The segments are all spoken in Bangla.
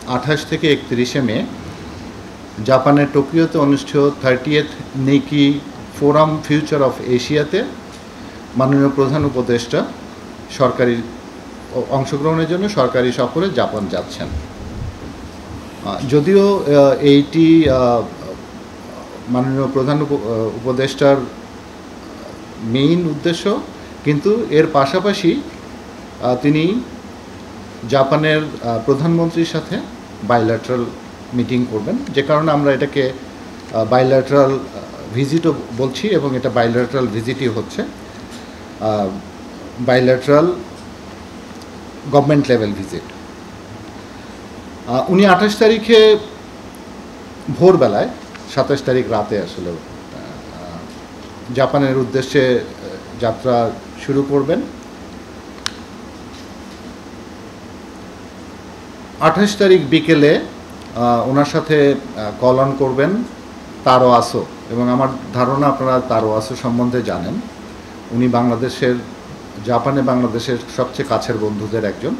28 থেকে 31 মে জাপানের টোকিওতে অনুষ্ঠেয় 30th নেকি ফোরাম ফিউচার অফ এশিয়াতে মাননীয় প্রধান উপদেষ্টা সরকারি অংশগ্রহণের জন্য সরকারি সফরে জাপান যাচ্ছেন। যদিও এইটি মাননীয় প্রধান উপদেষ্টার মেইন উদ্দেশ্য, কিন্তু এর পাশাপাশি তিনি জাপানের প্রধানমন্ত্রীর সাথে বাইল্যাটারাল মিটিং করবেন, যে কারণে আমরা এটাকে বাইল্যাটারাল ভিজিটও বলছি, এবং এটা বাইল্যাটারাল ভিজিটই হচ্ছে, বাইল্যাটারাল গভর্নমেন্ট লেভেল ভিজিট। উনি 28 তারিখে ভোরবেলায়, 27 তারিখ রাতে আসলে জাপানের উদ্দেশ্যে যাত্রা শুরু করবেন। 28 তারিখ বিকেলে ওনার সাথে কল অন করবেন তারো আসো, এবং আমার ধারণা আপনারা তারো আসো সম্বন্ধে জানেন। উনি জাপানে বাংলাদেশের সবচেয়ে কাছের বন্ধুদের একজন,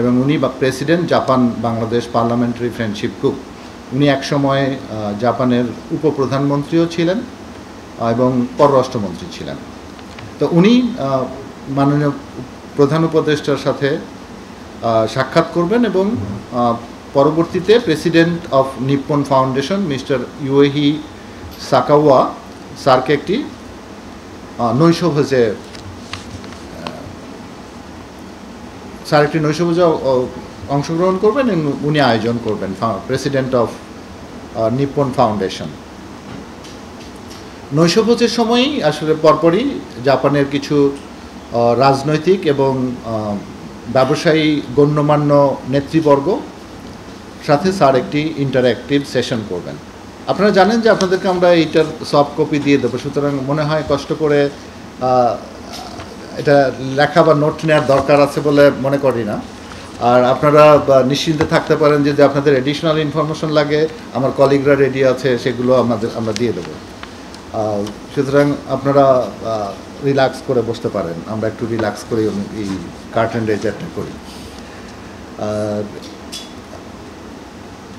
এবং উনি president Japan Bangladesh parliamentary friendship group. উনি একসময় জাপানের উপপ্রধানমন্ত্রীও ছিলেন এবং পররাষ্ট্রমন্ত্রী ছিলেন। তো উনি মাননীয় প্রধান উপদেষ্টার সাথে সাক্ষাৎ করবেন, এবং পরবর্তীতে president of Nippon Foundation mister Yohei Sasakawa স্যারকে একটি নৈশভোজে অংশগ্রহণ করবেন এবং উনি আয়োজন করবেন, প্রেসিডেন্ট অফ নিপ্পন ফাউন্ডেশন। নৈশভোজের সময়ই আসলে পরপরই জাপানের কিছু রাজনৈতিক এবং ব্যবসায়ী গণ্যমান্য নেতৃবর্গ সাথে স্যার একটি ইন্টারঅ্যাক্টিভ সেশন করবেন। আপনারা জানেন যে আপনাদেরকে আমরা এইটার সফট কপি দিয়ে দেবো, সুতরাং মনে হয় কষ্ট করে এটা লেখা বা নোট নেওয়ার দরকার আছে বলে মনে করি না। আর আপনারা নিশ্চিন্তে থাকতে পারেন যে আপনাদের এডিশনাল ইনফরমেশন লাগে, আমার কলিগরা রেডি আছে, সেগুলো আমরা দিয়ে দেবো। সুতরাং আপনারা রিল্যাক্স করে বসতে পারেন, আমরা একটু রিল্যাক্স করে এই কার্টেন রেজারটা করি।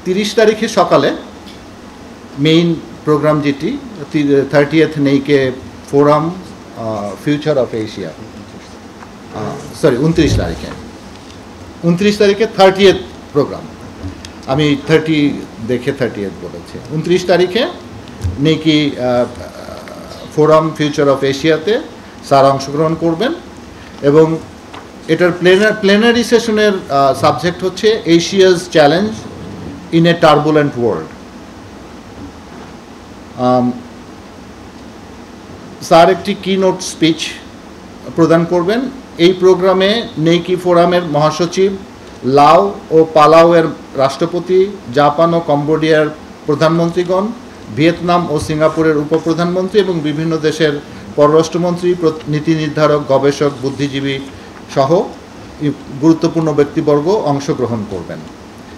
30 তারিখে সকালে মেইন প্রোগ্রাম যেটি 30th Nikkei Forum Future of Asia, 29 তারিখে 30th প্রোগ্রাম, আমি 30 দেখে 30th বলেছি। 29 তারিখে নেকি ফোরাম ফিউচার অফ এশিয়াতে স্যার অংশগ্রহণ করবেন, এবং এটার প্লেনারি সেশনের সাবজেক্ট হচ্ছে Asia's challenge in a turbulent world. Sir একটি কিনোট স্পিচ প্রদান করবেন। এই প্রোগ্রামে নেইকি ফোরামের মহাসচিব, লাও ও পালাওয়ের রাষ্ট্রপতি, জাপান ও কম্বোডিয়ার প্রধানমন্ত্রীগণ, ভিয়েতনাম ও সিঙ্গাপুরের উপপ্রধানমন্ত্রী এবং বিভিন্ন দেশের পররাষ্ট্রমন্ত্রী, নীতি নির্ধারক, গবেষক, বুদ্ধিজীবী সহ গুরুত্বপূর্ণ ব্যক্তিবর্গ অংশগ্রহণ করবেন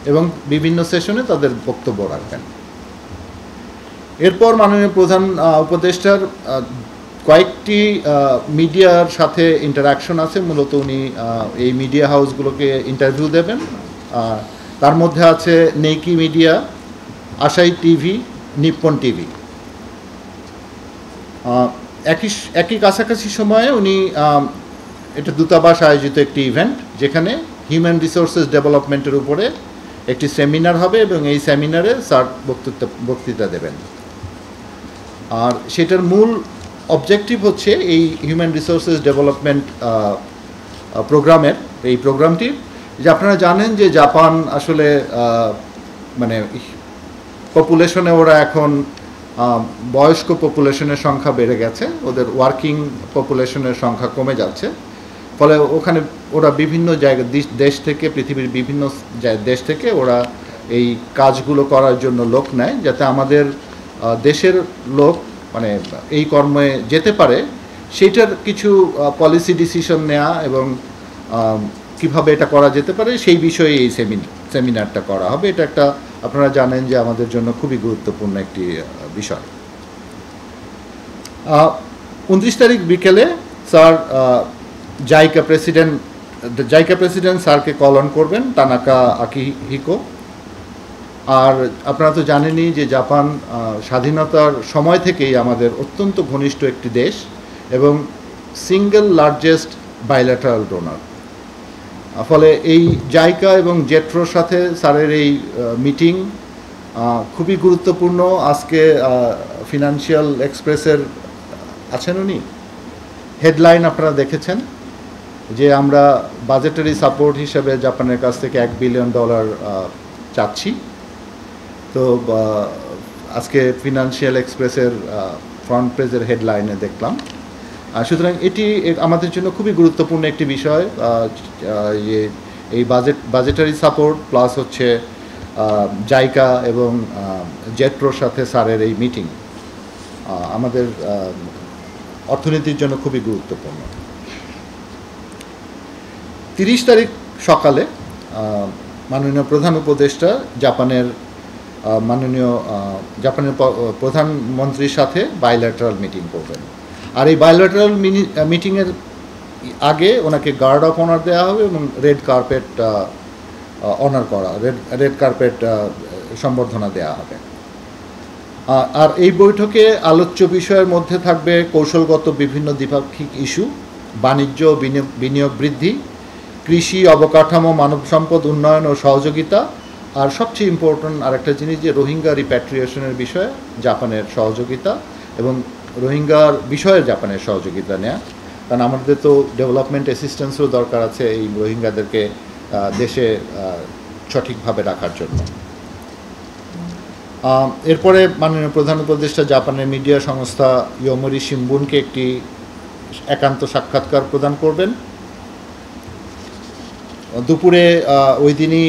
এবং বিভিন্ন সেশনে তাদের বক্তব্য রাখবেন। এরপর মাননীয় প্রধান উপদেষ্টার কয়েকটি মিডিয়ার সাথে ইন্টারাকশন আছে। মূলত উনি এই মিডিয়া হাউসগুলোকে ইন্টারভিউ দেবেন। তার মধ্যে আছে নেইকি মিডিয়া, আসাই টিভি, নিপ্পন টিভি। একই কাছাকাছি সময়ে উনি এটা দূতাবাস আয়োজিত একটি ইভেন্ট, যেখানে হিউম্যান রিসোর্সেস ডেভেলপমেন্টের উপরে একটি সেমিনার হবে, এবং এই সেমিনারে স্যার বক্তৃতা দেবেন। আর সেটার মূল অবজেক্টিভ হচ্ছে এই হিউম্যান রিসোর্সেস ডেভেলপমেন্ট এই প্রোগ্রামটির, যে আপনারা জানেন যে জাপান আসলে মানে পপুলেশনে ওরা এখন বয়স্ক পপুলেশনের সংখ্যা বেড়ে গেছে, ওদের ওয়ার্কিং পপুলেশনের সংখ্যা কমে যাচ্ছে। ফলে ওখানে ওরা বিভিন্ন দেশ থেকে, পৃথিবীর বিভিন্ন দেশ থেকে ওরা এই কাজগুলো করার জন্য লোক নেয়, যাতে আমাদের দেশের লোক মানে এই কর্মে যেতে পারে, সেইটার কিছু পলিসি ডিসিশন নেওয়া এবং কিভাবে এটা করা যেতে পারে সেই বিষয়ে এই সেমিনারটা করা হবে। এটা একটা, আপনারা জানেন যে আমাদের জন্য খুবই গুরুত্বপূর্ণ একটি বিষয়। 29 তারিখ বিকেলে স্যার জাইকা প্রেসিডেন্ট স্যারকে কল অন করবেন, তানাকা আকিহিকো, আর আপনারা তো জানেনই যে জাপান স্বাধীনতার সময় থেকেই আমাদের অত্যন্ত ঘনিষ্ঠ একটি দেশ এবং সিঙ্গেল লার্জেস্ট বাইল্যাটারাল ডোনার। ফলে এই জাইকা এবং জেট্রোর সাথে স্যারের এই মিটিং খুবই গুরুত্বপূর্ণ। আজকে ফিনান্সিয়াল এক্সপ্রেসের আছেন উনি, হেডলাইন আপনারা দেখেছেন যে আমরা বাজেটারি সাপোর্ট হিসেবে জাপানের কাছ থেকে $1 বিলিয়ন চাচ্ছি। তো আজকে ফিনান্সিয়াল এক্সপ্রেসের ফ্রন্ট পেজের হেডলাইনে দেখলাম। সুতরাং এটি আমাদের জন্য খুবই গুরুত্বপূর্ণ একটি বিষয়। এই বাজেটারি সাপোর্ট প্লাস হচ্ছে জাইকা এবং জেট্রোর সাথে স্যারের এই মিটিং আমাদের অর্থনীতির জন্য খুবই গুরুত্বপূর্ণ। 30 তারিখ সকালে মাননীয় প্রধান উপদেষ্টা জাপানের প্রধানমন্ত্রীর সাথে বাইল্যাটারাল মিটিং করবেন। আর এই বাইল্যাটারাল মিটিংয়ের আগে ওনাকে গার্ড অফ অনার দেওয়া হবে এবং রেড কার্পেট সম্বর্ধনা দেওয়া হবে। আর এই বৈঠকে আলোচ্য বিষয়ের মধ্যে থাকবে কৌশলগত বিভিন্ন দ্বিপাক্ষিক ইস্যু, বাণিজ্য বিনিয়োগ বৃদ্ধি, কৃষি, অবকাঠামো, মানব সম্পদ উন্নয়ন ও সহযোগিতা, আর সবচেয়ে ইম্পর্ট্যান্ট আরেকটা জিনিস যে রোহিঙ্গা রিপ্যাট্রিয়েশনের বিষয়ে জাপানের সহযোগিতা এবং রোহিঙ্গার বিষয়ে জাপানের সহযোগিতা নেওয়া। কারণ আমাদের তো ডেভেলপমেন্ট অ্যাসিস্ট্যান্সও দরকার আছে এই রোহিঙ্গাদেরকে দেশে সঠিকভাবে রাখার জন্য। এরপরে মাননীয় প্রধান উপদেষ্টা জাপানের মিডিয়া সংস্থা ইয়োমোরি শিম্বুনকে একটি একান্ত সাক্ষাৎকার প্রদান করবেন। দুপুরে ওই দিনই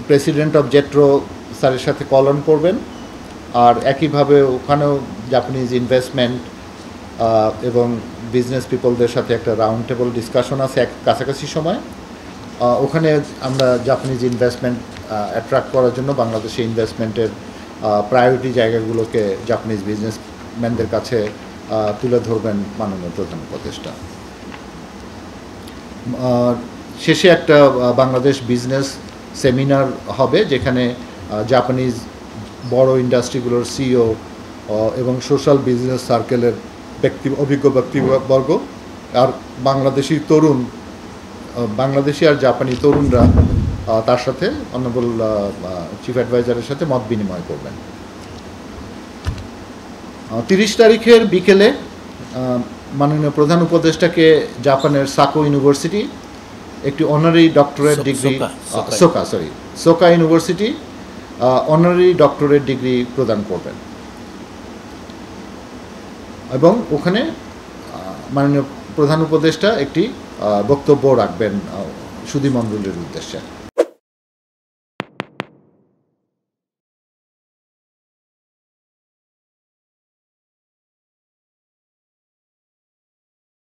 প্রেসিডেন্ট অফ জেট্রো স্যারের সাথে কল অন করবেন। আর একইভাবে ওখানেও জাপানিজ ইনভেস্টমেন্ট এবং বিজনেস পিপলদের সাথে একটা রাউন্ড টেবল ডিসকাশন আছে কাছাকাছি সময়। ওখানে আমরা জাপানিজ ইনভেস্টমেন্ট অ্যাট্রাক্ট করার জন্য বাংলাদেশে ইনভেস্টমেন্টের প্রায়োরিটি জায়গাগুলোকে জাপানিজ বিজনেসম্যানদের কাছে তুলে ধরবেন মাননীয় প্রধান উপদেষ্টা। শেষে একটা বাংলাদেশ বিজনেস সেমিনার হবে যেখানে জাপানিজ বড় ইন্ডাস্ট্রিগুলোর সিইও এবং সোশ্যাল বিজনেস সার্কেলের অভিজ্ঞ ব্যক্তিবর্গ আর বাংলাদেশি আর জাপানি তরুণরা তার সাথে অনারেবল চিফ অ্যাডভাইজারের সাথে মত বিনিময় করবেন। 30 তারিখের বিকেলে মাননীয় প্রধান উপদেষ্টাকে জাপানের সাকো ইউনিভার্সিটি একটি honorary doctorate degree Soka University honorary doctorate degree প্রদান করবেন এবং ওখানে মাননীয় প্রধান উপদেষ্টা একটি বক্তব্য রাখবেন সুধীমণ্ডলীর উদ্দেশ্যে।